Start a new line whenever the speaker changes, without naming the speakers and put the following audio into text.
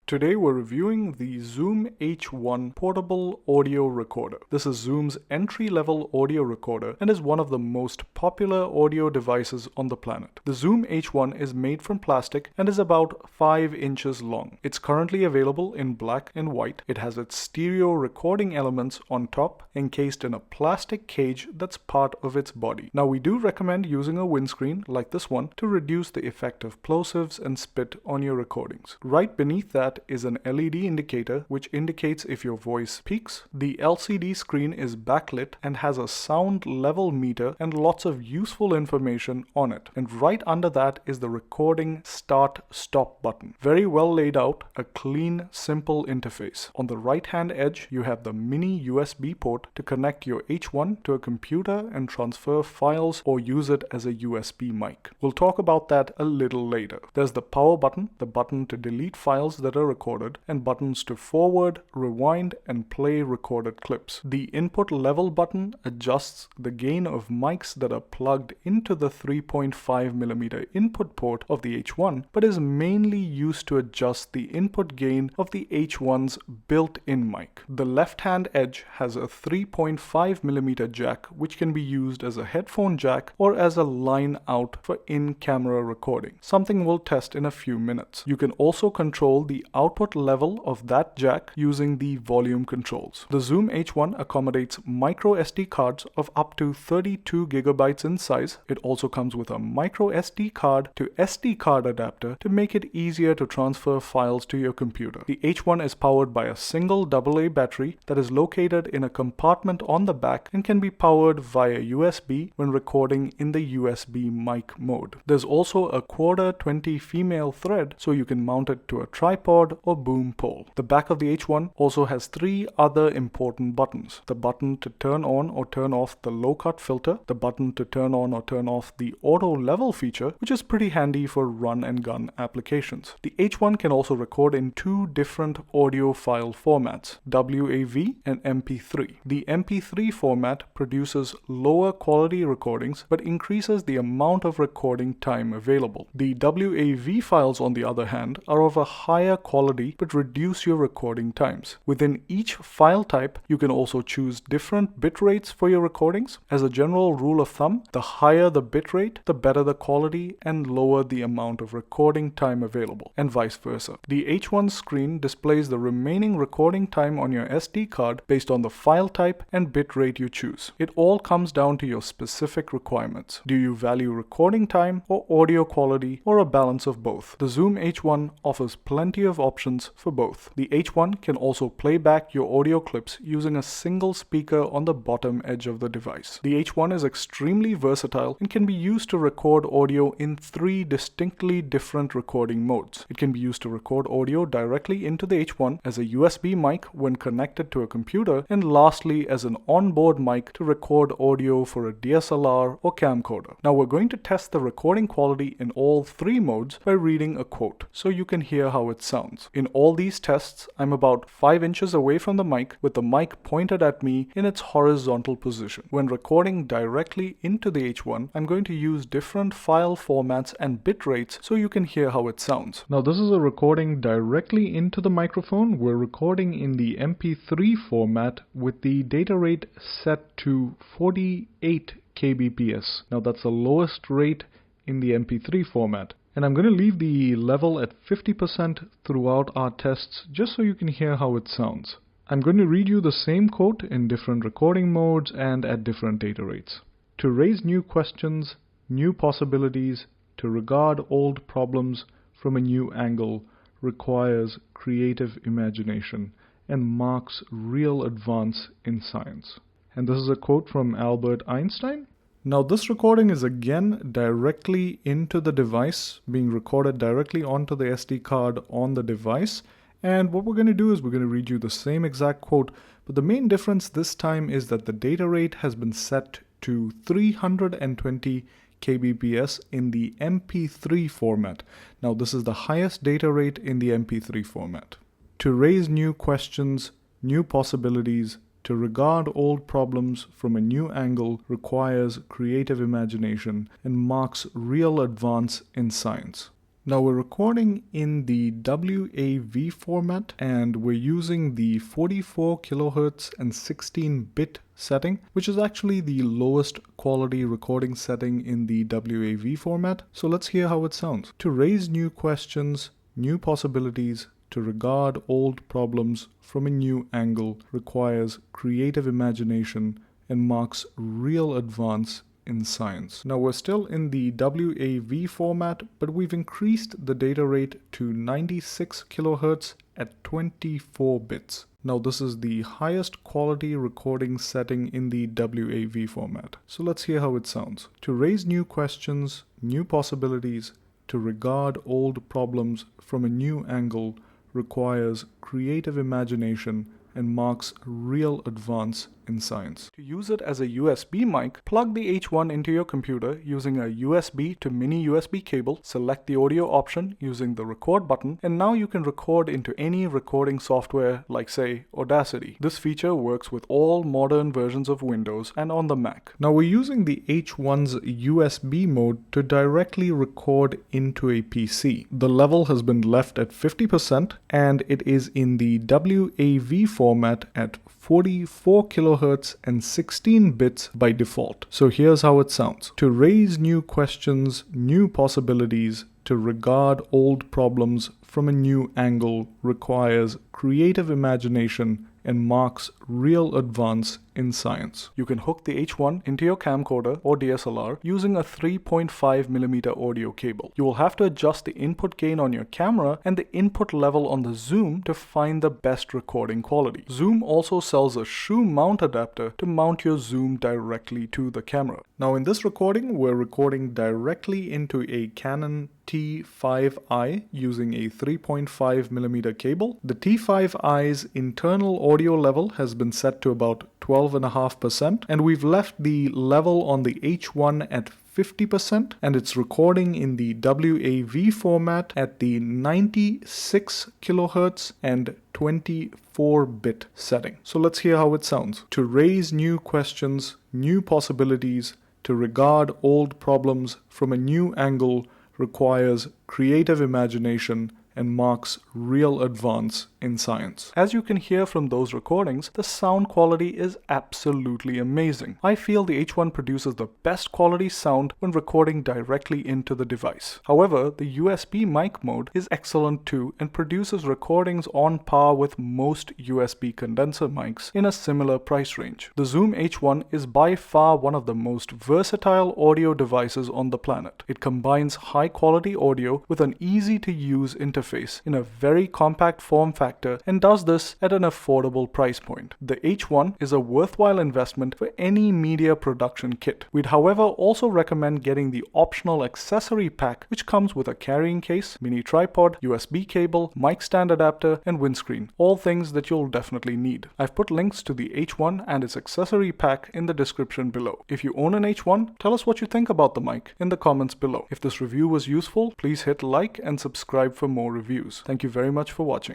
Today we're reviewing the Zoom H1 portable audio recorder. This is Zoom's entry-level audio recorder and is one of the most popular audio devices on the planet. The Zoom H1 is made from plastic and is about 5 inches long. It's currently available in black and white. It has its stereo recording elements on top, encased in a plastic cage that's part of its body. Now we do recommend using a windscreen like this one to reduce the effect of plosives and spit on your recordings. Right beneath that is an LED indicator which indicates if your voice peaks. The LCD screen is backlit and has a sound level meter and lots of useful information on it. And right under that is the recording start-stop button. Very well laid out, a clean, simple interface. On the right hand edge you have the mini USB port to connect your H1 to a computer and transfer files or use it as a USB mic. We'll talk about that a little later. There's the power button, the button to delete files that are recorded, and buttons to forward, rewind, and play recorded clips. The input level button adjusts the gain of mics that are plugged into the 3.5mm input port of the H1, but is mainly used to adjust the input gain of the H1's built-in mic. The left-hand edge has a 3.5mm jack, which can be used as a headphone jack or as a line out for in-camera recording, something we'll test in a few minutes. You can also control the output level of that jack using the volume controls. The Zoom H1 accommodates micro SD cards of up to 32 GB in size. It also comes with a micro SD card to SD card adapter to make it easier to transfer files to your computer. The H1 is powered by a single AA battery that is located in a compartment on the back and can be powered via USB when recording in the USB mic mode. There's also a 1/4 female thread so you can mount it to a tripod or boom pole. The back of the H1 also has 3 other important buttons. The button to turn on or turn off the low cut filter, the button to turn on or turn off the auto level feature, which is pretty handy for run and gun applications. The H1 can also record in 2 different audio file formats, WAV and MP3. The MP3 format produces lower quality recordings but increases the amount of recording time available. The WAV files, on the other hand, are of a higher quality but reduce your recording times. Within each file type, you can also choose different bit rates for your recordings. As a general rule of thumb, the higher the bit rate, the better the quality and lower the amount of recording time available, and vice versa. The H1 screen displays the remaining recording time on your SD card based on the file type and bit rate you choose. It all comes down to your specific requirements. Do you value recording time or audio quality, or a balance of both? The Zoom H1 offers plenty of options for both. The H1 can also play back your audio clips using a single speaker on the bottom edge of the device. The H1 is extremely versatile and can be used to record audio in 3 distinctly different recording modes. It can be used to record audio directly into the H1 as a USB mic when connected to a computer, and lastly as an onboard mic to record audio for a DSLR or camcorder. Now we're going to test the recording quality in all 3 modes by reading a quote so you can hear how it sounds. In all these tests, I'm about 5 inches away from the mic with the mic pointed at me in its horizontal position. When recording directly into the H1, I'm going to use different file formats and bit rates so you can hear how it sounds. Now this is a recording directly into the microphone. We're recording in the MP3 format with the data rate set to 48 kbps. Now that's the lowest rate in the MP3 format. And I'm going to leave the level at 50% throughout our tests just so you can hear how it sounds. I'm going to read you the same quote in different recording modes and at different data rates. To raise new questions, new possibilities, to regard old problems from a new angle requires creative imagination and marks real advance in science. And this is a quote from Albert Einstein. Now this recording is again directly into the device, being recorded directly onto the SD card on the device. And what we're going to do is we're going to read you the same exact quote, but the main difference this time is that the data rate has been set to 320 kbps in the MP3 format. Now this is the highest data rate in the MP3 format. To raise new questions, new possibilities, to regard old problems from a new angle requires creative imagination and marks real advance in science. Now we're recording in the WAV format and we're using the 44 kilohertz and 16-bit setting, which is actually the lowest quality recording setting in the WAV format. So let's hear how it sounds. To raise new questions, new possibilities, to regard old problems from a new angle requires creative imagination and marks real advance in science. Now we're still in the WAV format, but we've increased the data rate to 96 kilohertz at 24 bits. Now this is the highest quality recording setting in the WAV format. So let's hear how it sounds. To raise new questions, new possibilities, to regard old problems from a new angle requires creative imagination and marks real advance in science. To use it as a USB mic, plug the H1 into your computer using a USB to mini USB cable, select the audio option using the record button, and now you can record into any recording software like say Audacity. This feature works with all modern versions of Windows and on the Mac. Now we're using the H1's USB mode to directly record into a PC. The level has been left at 50% and it is in the WAV format at 44 kilohertz and 16 bits by default. So here's how it sounds. To raise new questions, new possibilities, to regard old problems from a new angle requires creative imagination and marks real advance in science. You can hook the H1 into your camcorder or DSLR using a 3.5mm audio cable. You will have to adjust the input gain on your camera and the input level on the zoom to find the best recording quality. Zoom also sells a shoe mount adapter to mount your zoom directly to the camera. Now in this recording, we're recording directly into a Canon T5i using a 3.5mm cable. The T5i's internal audio level has been set to about 12.5%, and we've left the level on the H1 at 50%, and it's recording in the WAV format at the 96 kilohertz and 24-bit setting. So let's hear how it sounds. To raise new questions, new possibilities, to regard old problems from a new angle requires creative imagination and marks real advance in science. As you can hear from those recordings, the sound quality is absolutely amazing. I feel the H1 produces the best quality sound when recording directly into the device. However, the USB mic mode is excellent too and produces recordings on par with most USB condenser mics in a similar price range. The Zoom H1 is by far one of the most versatile audio devices on the planet. It combines high quality audio with an easy to use interface in a very compact form factor and does this at an affordable price point. The H1 is a worthwhile investment for any media production kit. We'd however also recommend getting the optional accessory pack, which comes with a carrying case, mini tripod, USB cable, mic stand adapter, and windscreen. All things that you'll definitely need. I've put links to the H1 and its accessory pack in the description below. If you own an H1, tell us what you think about the mic in the comments below. If this review was useful, please hit like and subscribe for more reviews. Thank you very much for watching.